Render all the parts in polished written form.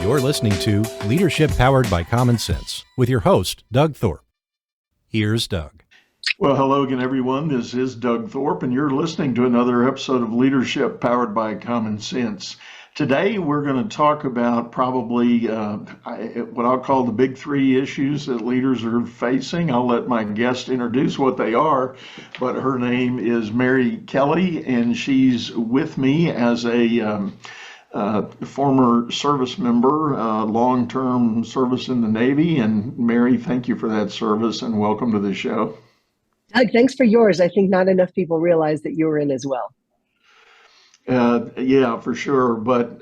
You're listening to Leadership Powered by Common Sense with your host, Doug Thorpe. Here's Doug. Well, hello again, everyone. This is Doug Thorpe, and you're listening to another episode of Leadership Powered by Common Sense. Today, we're going to talk about probably what I'll call the big three issues that leaders are facing. I'll let my guest introduce what they are, but her name is Mary Kelly, and she's with me as a former service member, long-term service in the Navy. And Mary, thank you for that service and welcome to the show. Doug, thanks for yours. I think not enough people realize that you were in as well. Yeah, for sure. But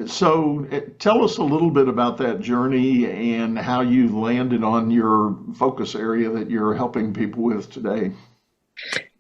so tell us a little bit about that journey and how you landed on your focus area that you're helping people with today.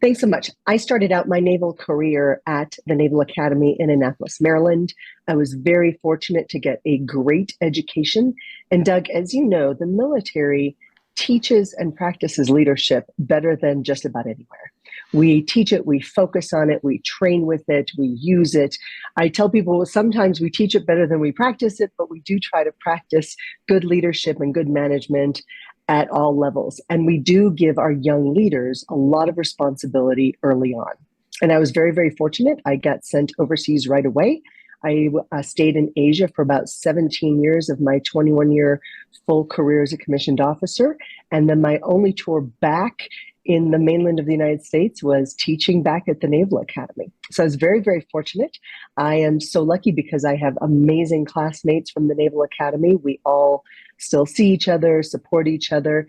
Thanks so much. I started out my naval career at the Naval Academy in Annapolis, Maryland. I was very fortunate to get a great education. And Doug, as you know, the military teaches and practices leadership better than just about anywhere. We teach it, we focus on it, we train with it, we use it. I tell people sometimes we teach it better than we practice it, but we do try to practice good leadership and good management at all levels. And we do give our young leaders a lot of responsibility early on. And I was very, very fortunate. I got sent overseas right away. I stayed in Asia for about 17 years of my 21-year full career as a commissioned officer. And then my only tour back in the mainland of the United States was teaching back at the Naval Academy. So I was very, very fortunate. I am so lucky because I have amazing classmates from the Naval Academy. We all still see each other, support each other.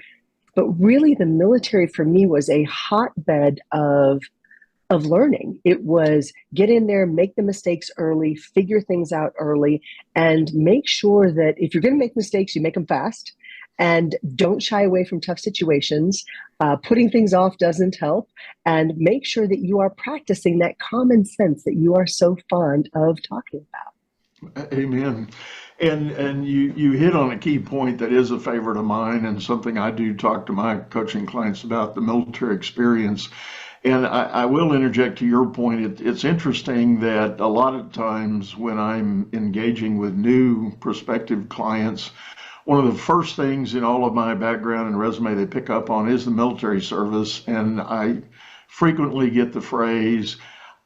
But really the military for me was a hotbed of learning. It was get in there, make the mistakes early, figure things out early, and make sure that if you're going to make mistakes, you make them fast. And don't shy away from tough situations. Putting things off doesn't help. And make sure that you are practicing that common sense that you are so fond of talking about. Amen. And you hit on a key point that is a favorite of mine and something I do talk to my coaching clients about, the military experience. And I will interject to your point. It's interesting that a lot of times when I'm engaging with new prospective clients, one of the first things in all of my background and resume they pick up on is the military service. And I frequently get the phrase,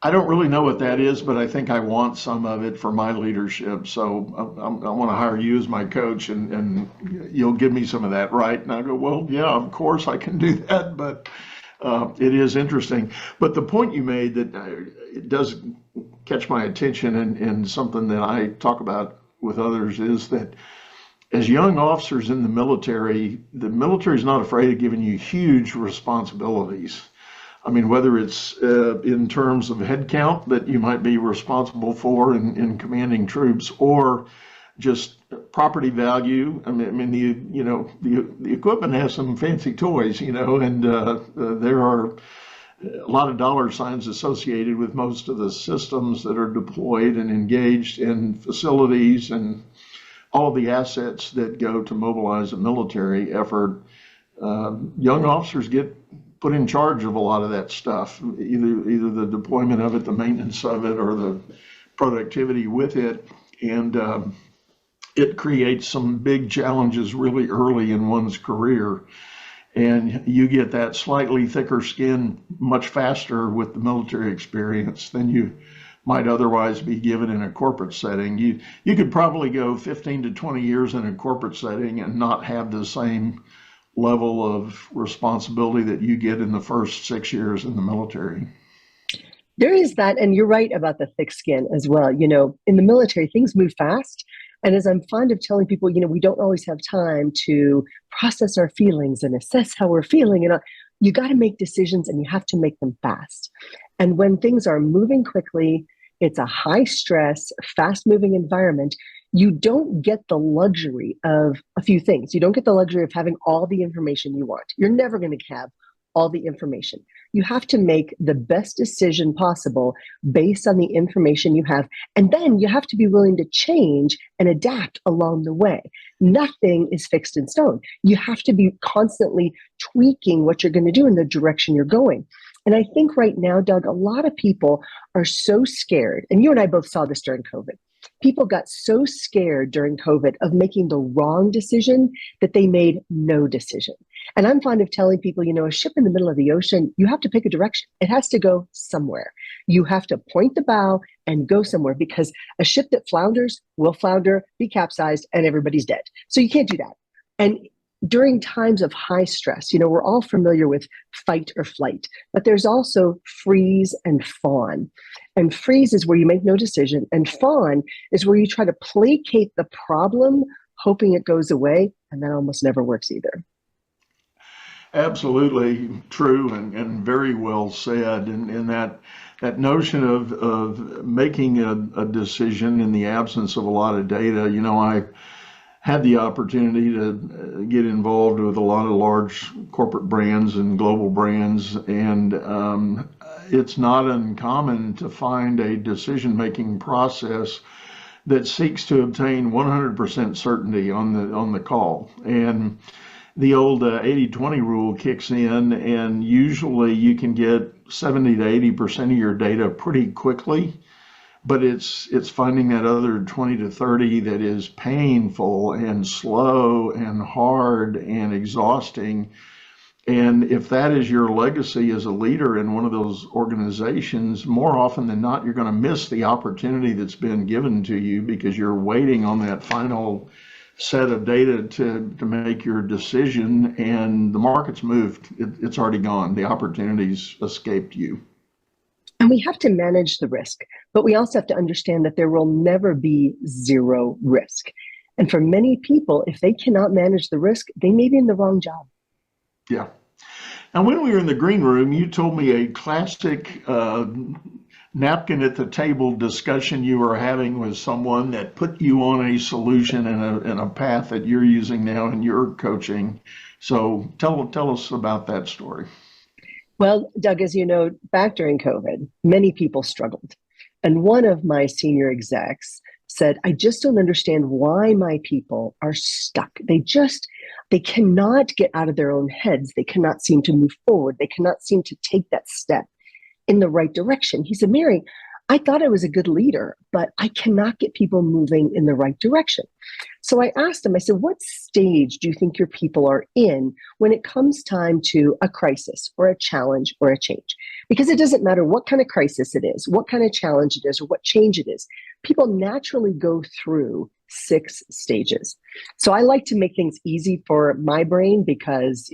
I don't really know what that is, but I think I want some of it for my leadership. So I want to hire you as my coach and you'll give me some of that, right? And I go, well, yeah, of course I can do that, but it is interesting. But the point you made that it does catch my attention and something that I talk about with others is that as young officers in the military is not afraid of giving you huge responsibilities. I mean, whether it's in terms of headcount that you might be responsible for in commanding troops, or just property value. I mean, the equipment has some fancy toys, and there are a lot of dollar signs associated with most of the systems that are deployed and engaged in facilities and all the assets that go to mobilize a military effort. Young officers get put in charge of a lot of that stuff, either the deployment of it, the maintenance of it, or the productivity with it. And it creates some big challenges really early in one's career. And you get that slightly thicker skin much faster with the military experience than you might otherwise be given in a corporate setting. You could probably go 15 to 20 years in a corporate setting and not have the same level of responsibility that you get in the first 6 years in the military. There is that, and you're right about the thick skin as well. In the military, things move fast. And as I'm fond of telling people, we don't always have time to process our feelings and assess how we're feeling. And you got to make decisions and you have to make them fast. And when things are moving quickly, it's a high stress, fast moving environment. You don't get the luxury of a few things. You don't get the luxury of having all the information you want. You're never going to have all the information. You have to make the best decision possible based on the information you have. And then you have to be willing to change and adapt along the way. Nothing is fixed in stone. You have to be constantly tweaking what you're going to do in the direction you're going. And I think right now, Doug, a lot of people are so scared, and you and I both saw this during COVID. People got so scared during COVID of making the wrong decision that they made no decision. And I'm fond of telling people, a ship in the middle of the ocean, you have to pick a direction. It has to go somewhere. You have to point the bow and go somewhere, because a ship that flounders will flounder, be capsized, and everybody's dead. So you can't do that. And during times of high stress, we're all familiar with fight or flight, but there's also freeze and fawn. And freeze is where you make no decision, and fawn is where you try to placate the problem, hoping it goes away, and that almost never works either. Absolutely true, and very well said. And that notion of making a decision in the absence of a lot of data. I had the opportunity to get involved with a lot of large corporate brands and global brands, and it's not uncommon to find a decision-making process that seeks to obtain 100% certainty on the call. And the old 80-20 rule kicks in, and usually you can get 70 to 80% of your data pretty quickly. But it's finding that other 20 to 30 that is painful and slow and hard and exhausting. And if that is your legacy as a leader in one of those organizations, more often than not, you're going to miss the opportunity that's been given to you because you're waiting on that final set of data to make your decision, and the market's moved. It's already gone. The opportunity's escaped you. And we have to manage the risk, but we also have to understand that there will never be zero risk. And for many people, if they cannot manage the risk, they may be in the wrong job. Yeah. Now, when we were in the green room, you told me a classic napkin at the table discussion you were having with someone that put you on a solution and a path that you're using now in your coaching. So tell us about that story. Well, Doug, as you know, back during COVID, many people struggled. And one of my senior execs said, I just don't understand why my people are stuck. They cannot get out of their own heads. They cannot seem to move forward. They cannot seem to take that step in the right direction. He said, Mary, I thought I was a good leader, but I cannot get people moving in the right direction. So I asked him, I said, what stage do you think your people are in when it comes time to a crisis or a challenge or a change? Because it doesn't matter what kind of crisis it is, what kind of challenge it is, or what change it is. People naturally go through 6 stages. So I like to make things easy for my brain because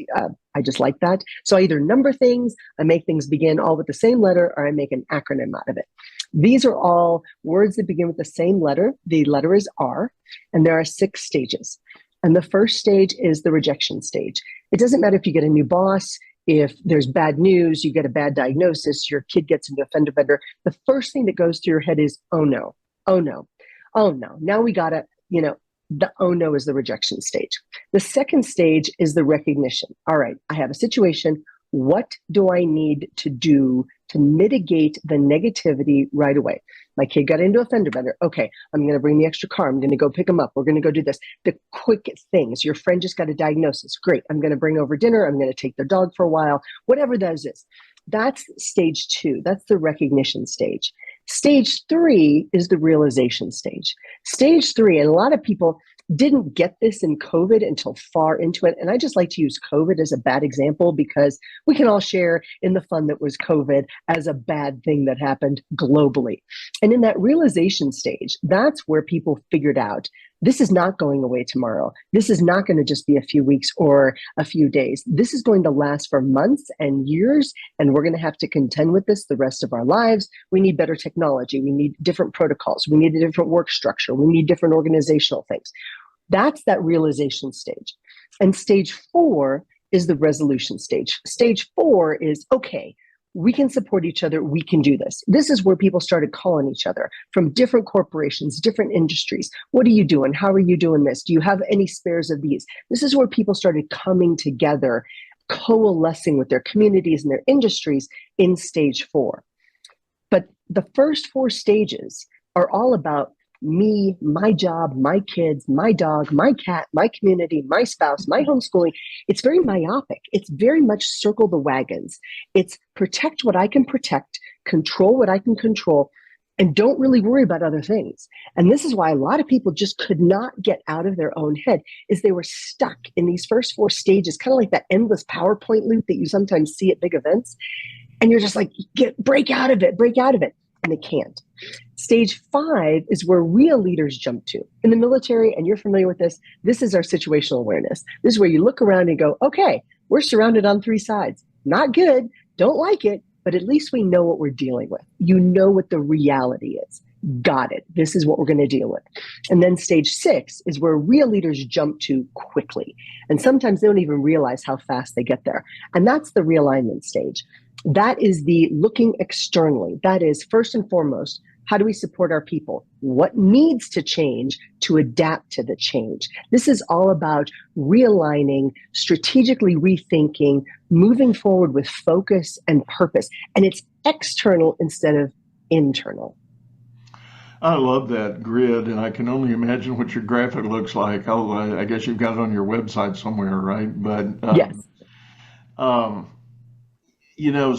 I just like that. So I either number things, I make things begin all with the same letter, or I make an acronym out of it. These are all words that begin with the same letter. The letter is R, and there are 6 stages. And the first stage is the rejection stage. It doesn't matter if you get a new boss, if there's bad news, you get a bad diagnosis, your kid gets into a fender bender. The first thing that goes through your head is, oh no, oh no, oh no. Now we gotta, the oh no is the rejection stage. The second stage is the recognition. All right, I have a situation. What do I need to do to mitigate the negativity right away? My kid got into a fender bender. Okay, I'm going to bring the extra car. I'm going to go pick him up. We're going to go do this. The quick things. Your friend just got a diagnosis. Great. I'm going to bring over dinner. I'm going to take their dog for a while. Whatever that is. That's stage 2. That's the recognition stage. Stage 3 is the realization stage. Stage 3, and a lot of people didn't get this in COVID until far into it. And I just like to use COVID as a bad example because we can all share in the fun that was COVID as a bad thing that happened globally. And in that realization stage, that's where people figured out this is not going away tomorrow. This is not going to just be a few weeks or a few days. This is going to last for months and years, and we're going to have to contend with this the rest of our lives. We need better technology. We need different protocols. We need a different work structure. We need different organizational things. That's that realization stage. And stage 4 is the resolution stage. Stage 4 is, okay, we can support each other. We can do this. This is where people started calling each other from different corporations, different industries. What are you doing? How are you doing this? Do you have any spares of these? This is where people started coming together, coalescing with their communities and their industries in stage 4. But the first 4 stages are all about me, my job, my kids, my dog, my cat, my community, my spouse, my homeschooling. It's very myopic. It's very much circle the wagons. It's protect what I can protect, control what I can control, and don't really worry about other things. And this is why a lot of people just could not get out of their own head, is they were stuck in these first 4 stages, kind of like that endless PowerPoint loop that you sometimes see at big events. And you're just like, break out of it, break out of it. And they can't. Stage 5 is where real leaders jump to. In the military, and you're familiar with this is our situational awareness. This is where you look around and go, okay, we're surrounded on 3 sides. Not good, don't like it, but at least we know what we're dealing with. You know what the reality is. Got it. This is what we're going to deal with. And then stage 6 is where real leaders jump to quickly. And sometimes they don't even realize how fast they get there. And that's the realignment stage. That is the looking externally. That is, first and foremost, how do we support our people? What needs to change to adapt to the change? This is all about realigning, strategically rethinking, moving forward with focus and purpose. And it's external instead of internal. I love that grid, and I can only imagine what your graphic looks like. I guess you've got it on your website somewhere, right? But yes.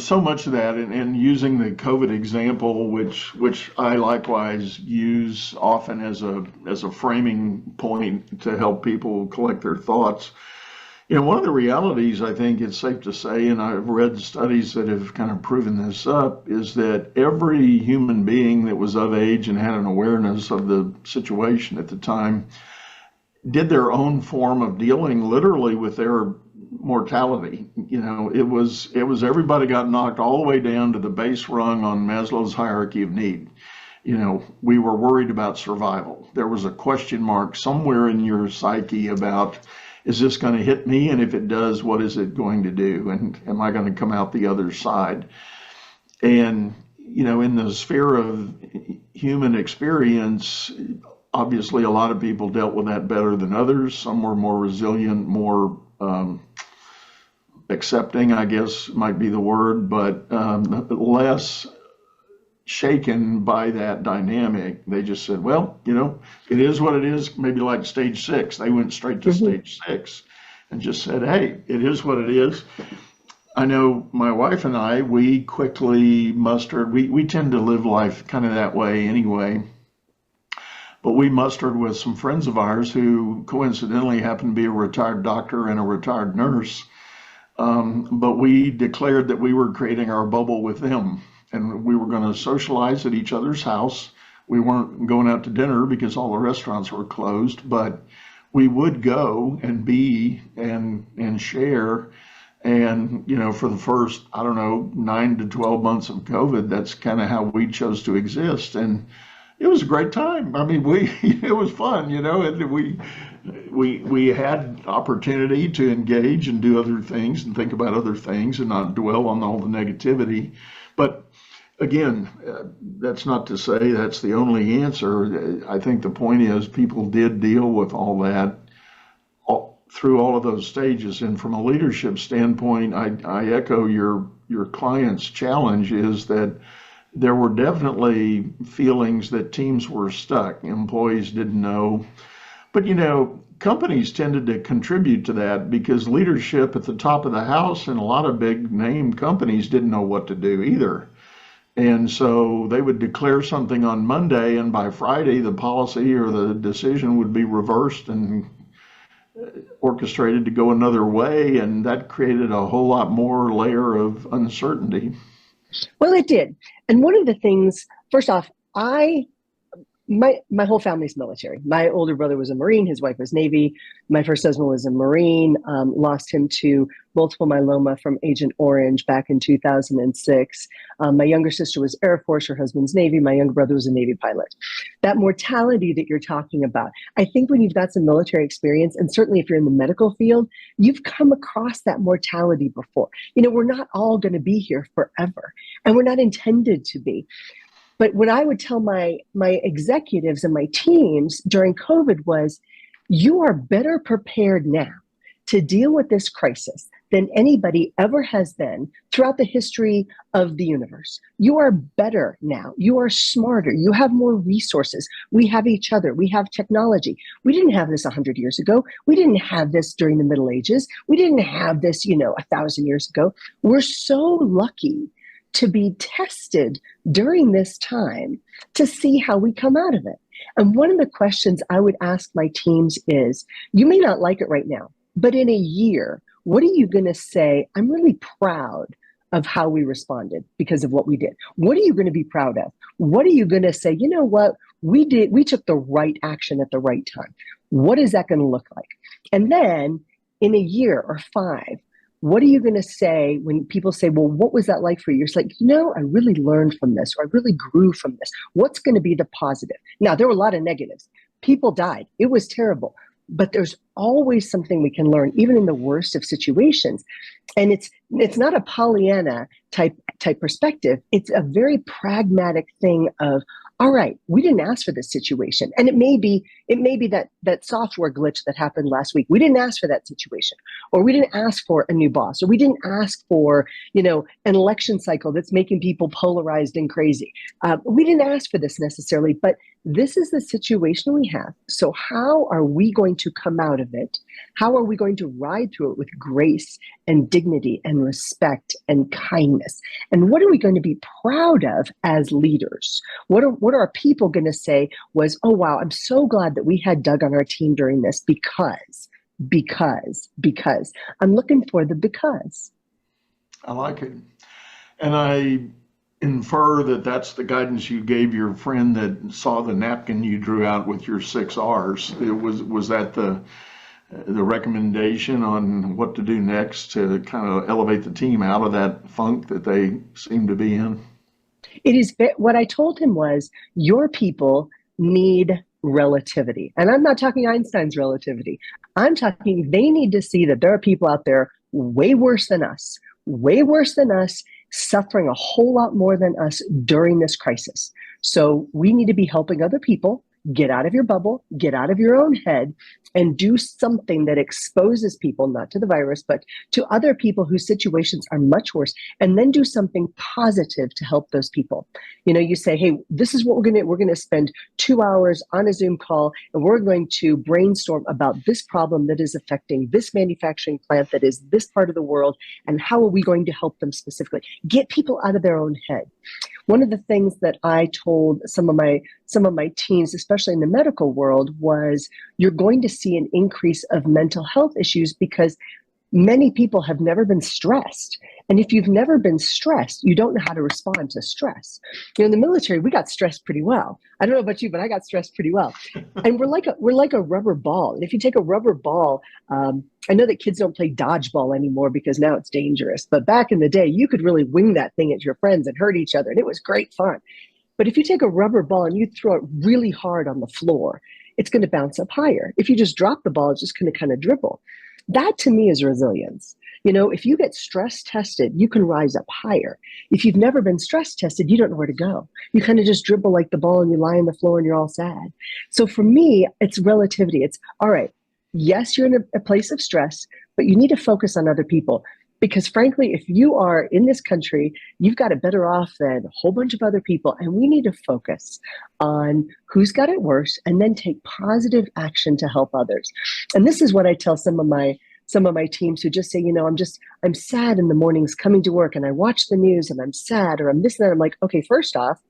So much of that, and using the COVID example, which I likewise use often as a framing point to help people collect their thoughts. One of the realities, I think it's safe to say, and I've read studies that have kind of proven this up, is that every human being that was of age and had an awareness of the situation at the time did their own form of dealing literally with their mortality. It was everybody got knocked all the way down to the base rung on Maslow's hierarchy of need. We were worried about survival. There was a question mark somewhere in your psyche about, is this going to hit me? And if it does, what is it going to do? And am I going to come out the other side? And, in the sphere of human experience, obviously a lot of people dealt with that better than others. Some were more resilient, more accepting, I guess might be the word, but less shaken by that dynamic. They just said, well, it is what it is. Maybe like stage 6, they went straight to stage 6 and just said, hey, it is what it is. I know my wife and I, we quickly mustered, we tend to live life kind of that way anyway, but we mustered with some friends of ours who coincidentally happened to be a retired doctor and a retired nurse. But we declared that we were creating our bubble with them, and we were going to socialize at each other's house. We weren't going out to dinner because all the restaurants were closed, but we would go and be and share. And, for the first, 9 to 12 months of COVID, that's kind of how we chose to exist. And it was a great time. I mean, it was fun, and we had opportunity to engage and do other things and think about other things and not dwell on all the negativity. But again, that's not to say that's the only answer. I think the point is people did deal with all that through all of those stages. And from a leadership standpoint, I echo your client's challenge is that there were definitely feelings that teams were stuck. Employees didn't know. But, companies tended to contribute to that because leadership at the top of the house and a lot of big name companies didn't know what to do either. And so they would declare something on Monday, and by Friday, the policy or the decision would be reversed and orchestrated to go another way. And that created a whole lot more layer of uncertainty. Well, it did. And one of the things, first off, my whole family's military. My older brother was a Marine. His wife was Navy. My first husband was a Marine. Lost him to multiple myeloma from Agent Orange back in 2006. My younger sister was Air Force. Her husband's Navy. My younger brother was a Navy pilot. That mortality that you're talking about, I think when you've got some military experience, and certainly if you're in the medical field, you've come across that mortality before. We're not all going to be here forever, and we're not intended to be. But what I would tell my executives and my teams during COVID was, you are better prepared now to deal with this crisis than anybody ever has been throughout the history of the universe. You are better now. You are smarter. You have more resources. We have each other. We have technology. We didn't have this 100 years ago. We didn't have this during the Middle Ages. We didn't have this, 1,000 years ago. We're so lucky to be tested during this time to see how we come out of it. And one of the questions I would ask my teams is, you may not like it right now, but in a year, what are you going to say? I'm really proud of how we responded because of what we did. What are you going to be proud of? What are you going to say, you know what, we took the right action at the right time. What is that going to look like? And then in a year or 5, what are you going to say when people say, well, what was that like for you? It's like, I really learned from this, or I really grew from this. What's going to be the positive? Now, there were a lot of negatives. People died. It was terrible. But there's always something we can learn, even in the worst of situations. And it's not a Pollyanna type perspective. It's a very pragmatic thing of, all right, we didn't ask for this situation. And it may be that software glitch that happened last week. We didn't ask for that situation, or we didn't ask for a new boss, or we didn't ask for, an election cycle that's making people polarized and crazy. We didn't ask for this necessarily, but this is the situation we have. So how are we going to come out of it? How are we going to ride through it with grace and dignity and respect and kindness? And what are we going to be proud of as leaders? What are our people going to say was, oh, wow, I'm so glad that we had Doug on our team during this because I'm looking for the because. I like it. And I infer that that's the guidance you gave your friend that saw the napkin you drew out with your 6 R's. Was that the recommendation on what to do next to kind of elevate the team out of that funk that they seem to be in? It is what I told him was, your people need relativity. And I'm not talking Einstein's relativity. I'm talking they need to see that there are people out there way worse than us, suffering a whole lot more than us during this crisis. So we need to be helping other people get out of your bubble, get out of your own head, and do something that exposes people, not to the virus, but to other people whose situations are much worse, and then do something positive to help those people. You say, hey, this is what we're going to spend 2 hours on a Zoom call, and we're going to brainstorm about this problem that is affecting this manufacturing plant that is this part of the world, and how are we going to help them specifically? Get people out of their own head. One of the things that I told some of my teams, especially in the medical world, was you're going to see an increase of mental health issues because many people have never been stressed. And if you've never been stressed, you don't know how to respond to stress. In the military, we got stressed pretty well. I don't know about you, but I got stressed pretty well. And we're like a rubber ball. And if you take a rubber ball, I know that kids don't play dodgeball anymore because now it's dangerous. But back in the day, you could really wing that thing at your friends and hurt each other. And it was great fun. But if you take a rubber ball and you throw it really hard on the floor, it's going to bounce up higher. If you just drop the ball, it's just going to kind of dribble. That to me is resilience. If you get stress tested, you can rise up higher. If you've never been stress tested, you don't know where to go. You kind of just dribble like the ball and you lie on the floor and you're all sad. So for me, it's relativity. It's all right. Yes, you're in a place of stress, but you need to focus on other people. Because frankly, if you are in this country, you've got it better off than a whole bunch of other people. And we need to focus on who's got it worse and then take positive action to help others. And this is what I tell some of my teams who just say, I'm sad in the mornings coming to work and I watch the news and I'm sad or I'm this and that. I'm like, okay, first off,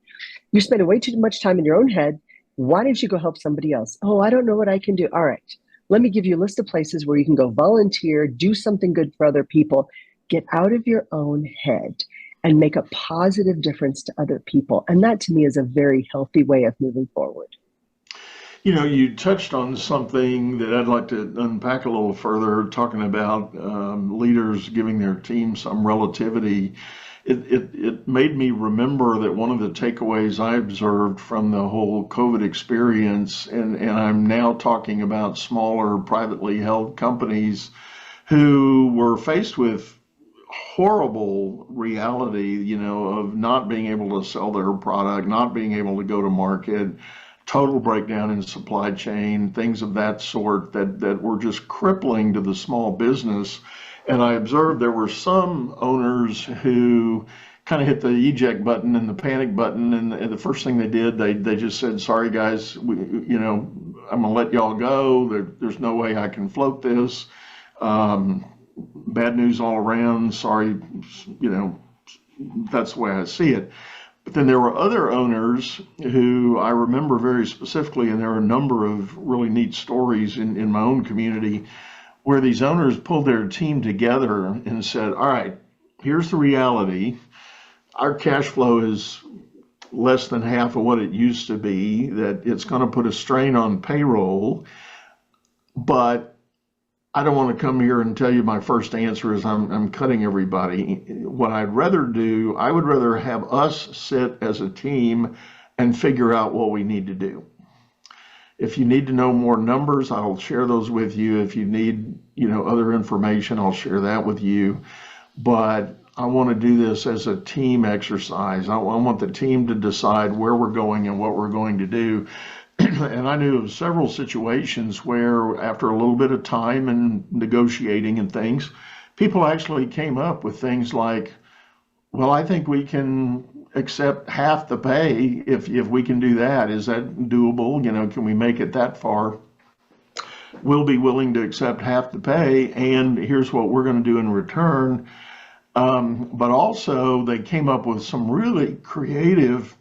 you're spending way too much time in your own head. Why don't you go help somebody else? Oh, I don't know what I can do. All right. Let me give you a list of places where you can go volunteer, do something good for other people, get out of your own head and make a positive difference to other people. And that to me is a very healthy way of moving forward. You touched on something that I'd like to unpack a little further, talking about leaders giving their team some relativity. It made me remember that one of the takeaways I observed from the whole COVID experience, and I'm now talking about smaller privately held companies who were faced with horrible reality, of not being able to sell their product, not being able to go to market, total breakdown in supply chain, things of that sort that were just crippling to the small business. And I observed there were some owners who kind of hit the eject button and the panic button, and the first thing they did, they just said, "Sorry guys, I'm gonna let y'all go. There's no way I can float this. Bad news all around. Sorry, that's the way I see it. But then there were other owners who I remember very specifically, and there are a number of really neat stories in my own community where these owners pulled their team together and said, all right, here's the reality. Our cash flow is less than half of what it used to be, that it's going to put a strain on payroll, but I don't want to come here and tell you my first answer is I'm cutting everybody. What I'd rather do, I would rather have us sit as a team and figure out what we need to do. If you need to know more numbers, I'll share those with you. If you need, other information, I'll share that with you. But I want to do this as a team exercise. I want the team to decide where we're going and what we're going to do. And I knew of several situations where after a little bit of time and negotiating and things, people actually came up with things like, well, I think we can accept half the pay if we can do that. Is that doable? Can we make it that far? We'll be willing to accept half the pay, and here's what we're going to do in return. But also they came up with some really creative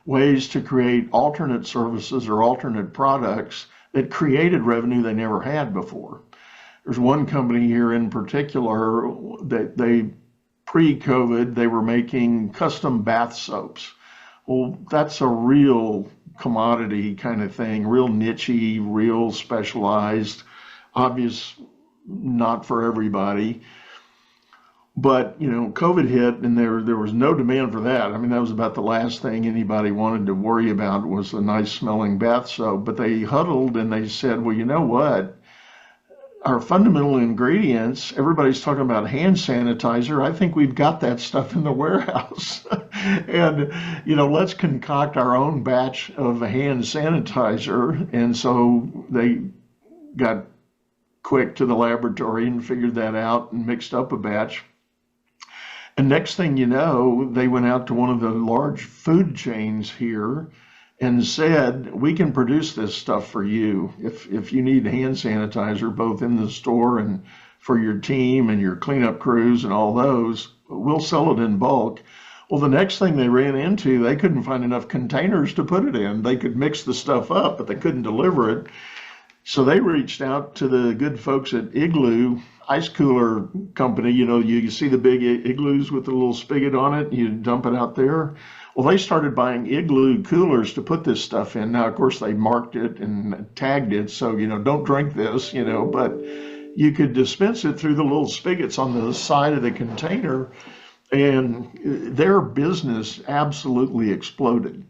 ways to create alternate services or alternate products that created revenue they never had before. There's one company here in particular that they pre-COVID, they were making custom bath soaps. Well, that's a real commodity kind of thing, real niche-y, real specialized, obvious, not for everybody. But, COVID hit and there was no demand for that. I mean, that was about the last thing anybody wanted to worry about was a nice smelling bath soap. But they huddled and they said, well, you know what? Our fundamental ingredients, everybody's talking about hand sanitizer. I think we've got that stuff in the warehouse. And, let's concoct our own batch of hand sanitizer. And so they got quick to the laboratory and figured that out and mixed up a batch. And next thing you know, they went out to one of the large food chains here and said, we can produce this stuff for you. If you need hand sanitizer, both in the store and for your team and your cleanup crews and all those, we'll sell it in bulk. Well, the next thing they ran into, they couldn't find enough containers to put it in. They could mix the stuff up, but they couldn't deliver it. So they reached out to the good folks at Igloo Ice Cooler Company. You see the big igloos with the little spigot on it, you dump it out there. Well, they started buying Igloo coolers to put this stuff in. Now, of course, they marked it and tagged it, so, don't drink this, but you could dispense it through the little spigots on the side of the container, and their business absolutely exploded.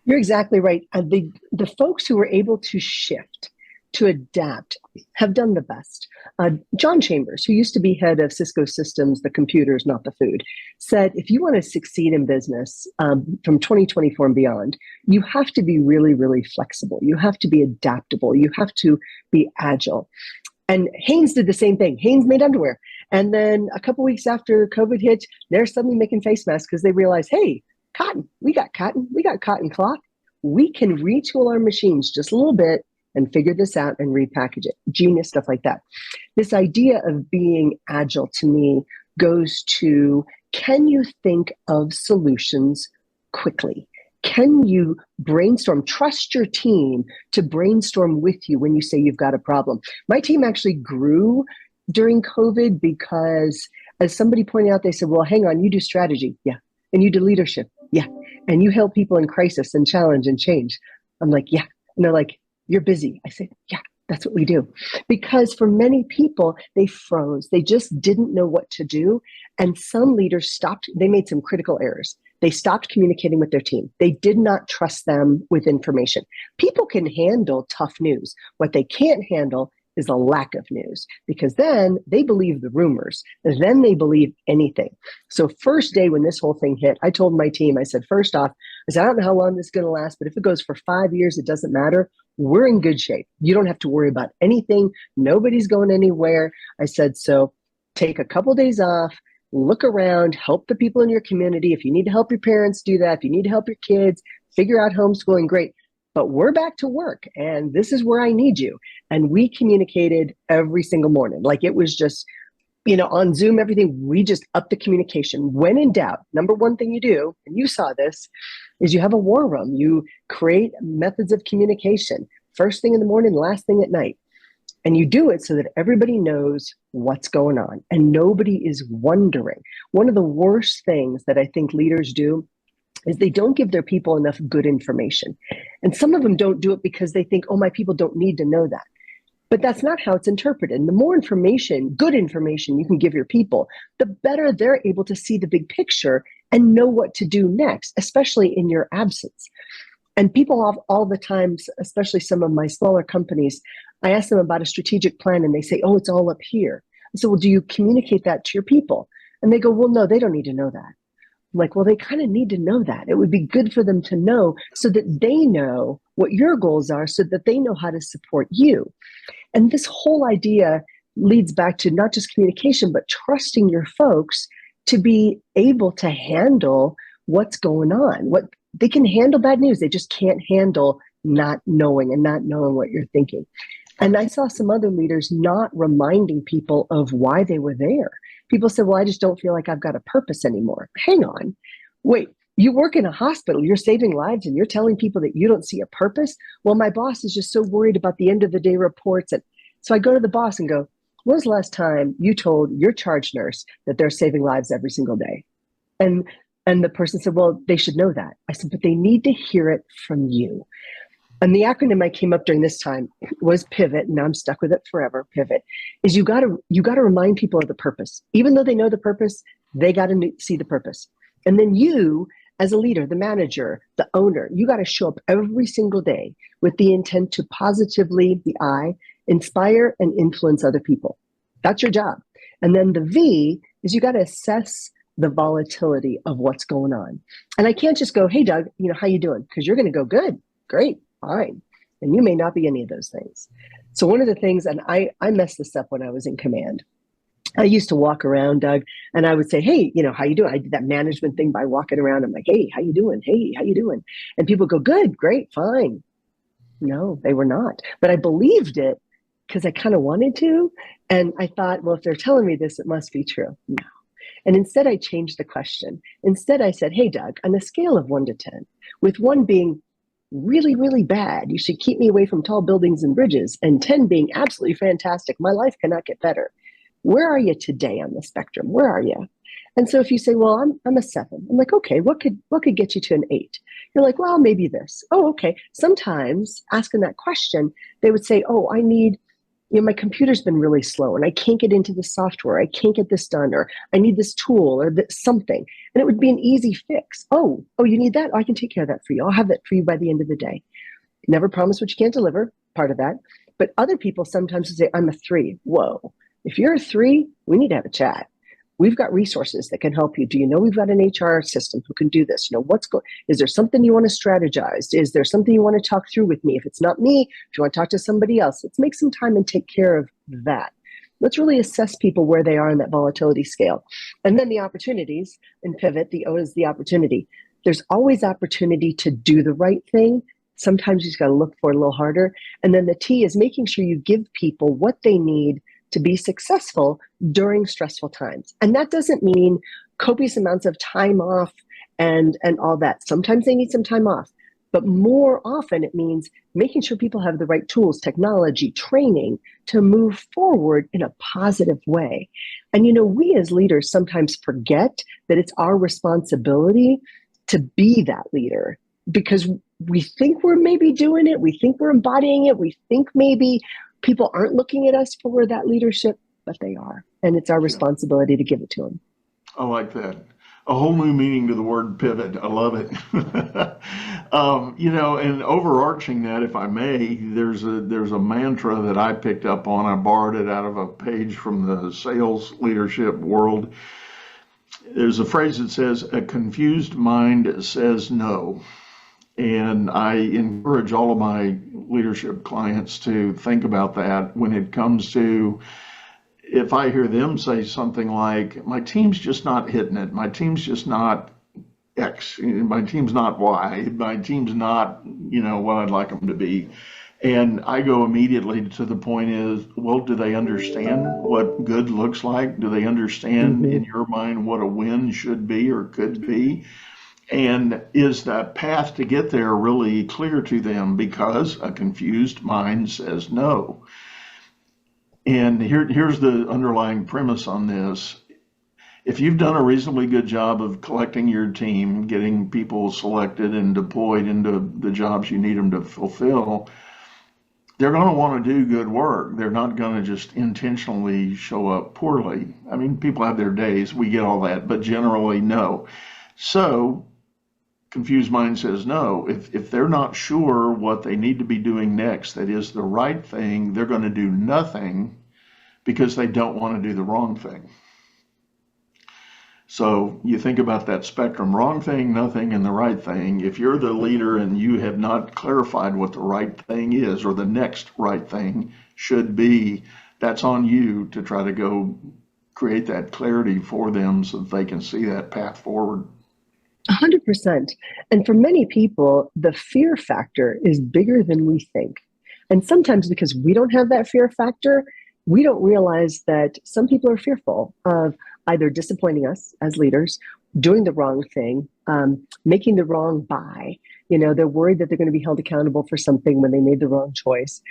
You're exactly right. The folks who were able to shift, to adapt, have done the best. John Chambers, who used to be head of Cisco Systems, the computers, not the food, said, if you want to succeed in business from 2024 and beyond, you have to be really, really flexible. You have to be adaptable. You have to be agile. And Hanes did the same thing. Hanes made underwear. And then a couple weeks after COVID hit, they're suddenly making face masks because they realized, hey, cotton, we got cotton cloth. We can retool our machines just a little bit and figure this out and repackage it. Genius stuff like that. This idea of being agile to me goes to, can you think of solutions quickly? Can you brainstorm? Trust your team to brainstorm with you when you say you've got a problem. My team actually grew during COVID because, as somebody pointed out, they said, well, hang on, you do strategy. Yeah. And you do leadership. Yeah. And you help people in crisis and challenge and change. I'm like, yeah. And they're like, you're busy. I said, yeah, that's what we do. Because for many people, they froze. They just didn't know what to do. And some leaders stopped. They made some critical errors. They stopped communicating with their team. They did not trust them with information. People can handle tough news. What they can't handle is a lack of news, because then they believe the rumors, then they believe anything. So first day when this whole thing hit, I told my team, I said, first off, I said, I don't know how long this is going to last, but if it goes for 5 years, it doesn't matter. We're in good shape. You don't have to worry about anything. Nobody's going anywhere. I said, so take a couple days off, look around, help the people in your community. If you need to help your parents, do that. If you need to help your kids, figure out homeschooling, great. But we're back to work, and this is where I need you. And we communicated every single morning. Like, it was just on Zoom, everything, we just up the communication. When in doubt, number one thing you do, and you saw this, is you have a war room. You create methods of communication, first thing in the morning, last thing at night. And you do it so that everybody knows what's going on and nobody is wondering. One of the worst things that I think leaders do is they don't give their people enough good information. And some of them don't do it because they think, oh, my people don't need to know that. But that's not how it's interpreted. And the more information, good information you can give your people, the better they're able to see the big picture and know what to do next, especially in your absence. And people all the times, especially some of my smaller companies, I ask them about a strategic plan and they say, oh, it's all up here. I said, well, do you communicate that to your people? And they go, well, no, they don't need to know that. I'm like, well, they kind of need to know that. It would be good for them to know so that they know what your goals are, so that they know how to support you. And this whole idea leads back to not just communication, but trusting your folks to be able to handle what's going on. What they can handle bad news. They just can't handle not knowing what you're thinking. And I saw some other leaders not reminding people of why they were there. People said, well, I just don't feel like I've got a purpose anymore. Hang on. Wait, you work in a hospital, you're saving lives, and you're telling people that you don't see a purpose? Well, my boss is just so worried about the end of the day reports. And so I go to the boss and go, when was the last time you told your charge nurse that they're saving lives every single day? And the person said, well, they should know that. I said, but they need to hear it from you. And the acronym I came up during this time was PIVOT, and now I'm stuck with it forever. PIVOT is you got to remind people of the purpose. Even though they know the purpose, they got to see the purpose. And then you, as a leader, the manager, the owner, you got to show up every single day with the intent to positively, the I, inspire and influence other people. That's your job. And then the V is you got to assess the volatility of what's going on. And I can't just go, hey, Doug, how you doing? Because you're going to go, good, great, fine. And you may not be any of those things. So one of the things, and I messed this up when I was in command. I used to walk around, Doug, and I would say, hey, how you doing? I did that management thing by walking around. I'm like, hey, how you doing? Hey, how you doing? And people go, good, great, fine. No, they were not. But I believed it because I kind of wanted to. And I thought, well, if they're telling me this, it must be true. No. And instead, I changed the question. Instead, I said, hey, Doug, on a scale of 1 to 10, with 1 being really, really bad, you should keep me away from tall buildings and bridges, and 10 being absolutely fantastic, my life cannot get better. Where are you today on the spectrum? Where are you? And so if you say, well, I'm a 7, I'm like, okay, what could get you to an 8? You're like, well, maybe this. Oh, okay. Sometimes asking that question, they would say, oh, I need, my computer's been really slow and I can't get into the software. I can't get this done, or I need this tool or this something. And it would be an easy fix. Oh, you need that? Oh, I can take care of that for you. I'll have that for you by the end of the day. Never promise what you can't deliver, part of that. But other people sometimes say, I'm a 3. Whoa. If you're a 3, we need to have a chat. We've got resources that can help you. Do you know we've got an HR system who can do this? Is there something you want to strategize? Is there something you want to talk through with me? If it's not me, if you want to talk to somebody else, let's make some time and take care of that. Let's really assess people where they are in that volatility scale. And then the opportunities in PIVOT, the O is the opportunity. There's always opportunity to do the right thing. Sometimes you just got to look for it a little harder. And then the T is making sure you give people what they need to be successful during stressful times. And that doesn't mean copious amounts of time off and all that. Sometimes they need some time off, but more often it means making sure people have the right tools, technology, training to move forward in a positive way. And we as leaders sometimes forget that it's our responsibility to be that leader, because we think we're maybe doing it, we think we're embodying it, we think maybe people aren't looking at us for that leadership, but they are. And it's our responsibility to give it to them. I like that. A whole new meaning to the word pivot. I love it. And overarching that, if I may, there's a mantra that I picked up on. I borrowed it out of a page from the sales leadership world. There's a phrase that says, a confused mind says no. And I encourage all of my leadership clients to think about that when it comes to, if I hear them say something like, my team's just not hitting it, my team's just not X, my team's not Y, my team's not, what I'd like them to be. And I go immediately to the point is, well, do they understand what good looks like? Do they understand in your mind what a win should be or could be? And is that path to get there really clear to them? Because a confused mind says no. And here's the underlying premise on this. If you've done a reasonably good job of collecting your team, getting people selected and deployed into the jobs you need them to fulfill, they're going to want to do good work. They're not going to just intentionally show up poorly. I mean, people have their days, we get all that, but generally, no. So, confused mind says no. If they're not sure what they need to be doing next, that is the right thing, they're going to do nothing because they don't want to do the wrong thing. So you think about that spectrum, wrong thing, nothing, and the right thing. If you're the leader and you have not clarified what the right thing is or the next right thing should be, that's on you to try to go create that clarity for them so that they can see that path forward. 100%. And for many people, the fear factor is bigger than we think. And sometimes because we don't have that fear factor, we don't realize that some people are fearful of either disappointing us as leaders, doing the wrong thing, making the wrong buy. They're worried that they're going to be held accountable for something when they made the wrong choice.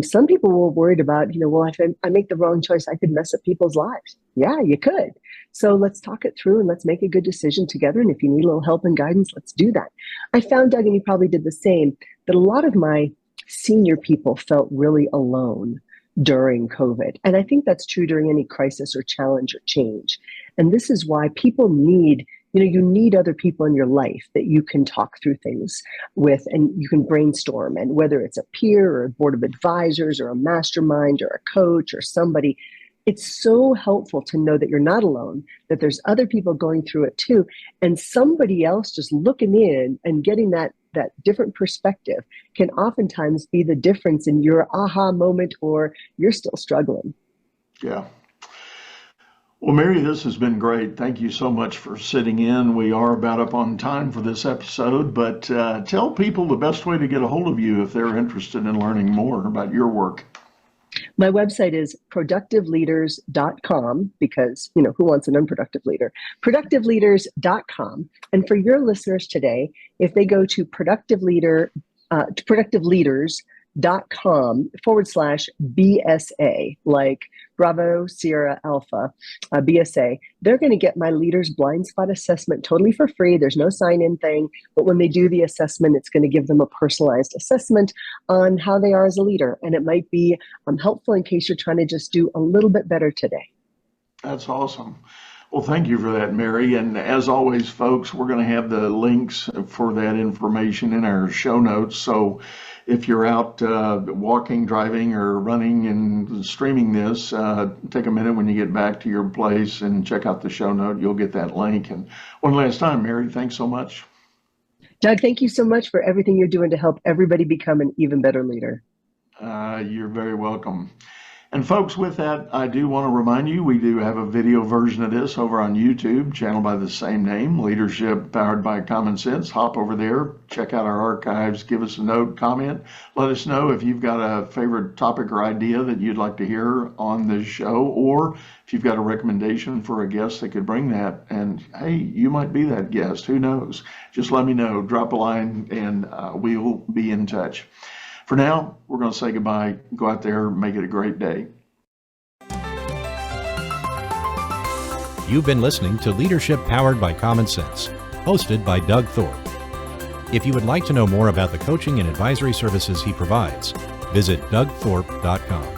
Some people were worried about, well, if I make the wrong choice, I could mess up people's lives. Yeah, you could. So let's talk it through and let's make a good decision together. And if you need a little help and guidance, let's do that. I found, Doug, and you probably did the same, that a lot of my senior people felt really alone during COVID. And I think that's true during any crisis or challenge or change. And this is why people need, you need other people in your life that you can talk through things with and you can brainstorm. And whether it's a peer or a board of advisors or a mastermind or a coach or somebody, it's so helpful to know that you're not alone, that there's other people going through it too. And somebody else just looking in and getting that different perspective can oftentimes be the difference in your aha moment or you're still struggling. Yeah. Well, Mary, this has been great. Thank you so much for sitting in. We are about up on time for this episode, but tell people the best way to get a hold of you if they're interested in learning more about your work. My website is productiveleaders.com because, who wants an unproductive leader? Productiveleaders.com. And for your listeners today, if they go to productiveleaders.com/BSA, like Bravo, Sierra, Alpha, BSA, they're going to get my Leaders Blind Spot Assessment totally for free. There's no sign-in thing, but when they do the assessment, it's going to give them a personalized assessment on how they are as a leader. And it might be helpful in case you're trying to just do a little bit better today. That's awesome. Well, thank you for that, Mary. And as always, folks, we're going to have the links for that information in our show notes. So if you're out walking, driving, or running and streaming this, take a minute when you get back to your place and check out the show note. You'll get that link. And one last time, Mary, thanks so much. Doug, thank you so much for everything you're doing to help everybody become an even better leader. You're very welcome. And folks, with that, I do want to remind you, we do have a video version of this over on YouTube, channel by the same name, Leadership Powered by Common Sense. Hop over there, check out our archives, give us a note, comment. Let us know if you've got a favorite topic or idea that you'd like to hear on this show, or if you've got a recommendation for a guest that could bring that. And hey, you might be that guest, who knows? Just let me know, drop a line, and we'll be in touch. For now, we're going to say goodbye. Go out there, make it a great day. You've been listening to Leadership Powered by Common Sense, hosted by Doug Thorpe. If you would like to know more about the coaching and advisory services he provides, visit dougthorpe.com.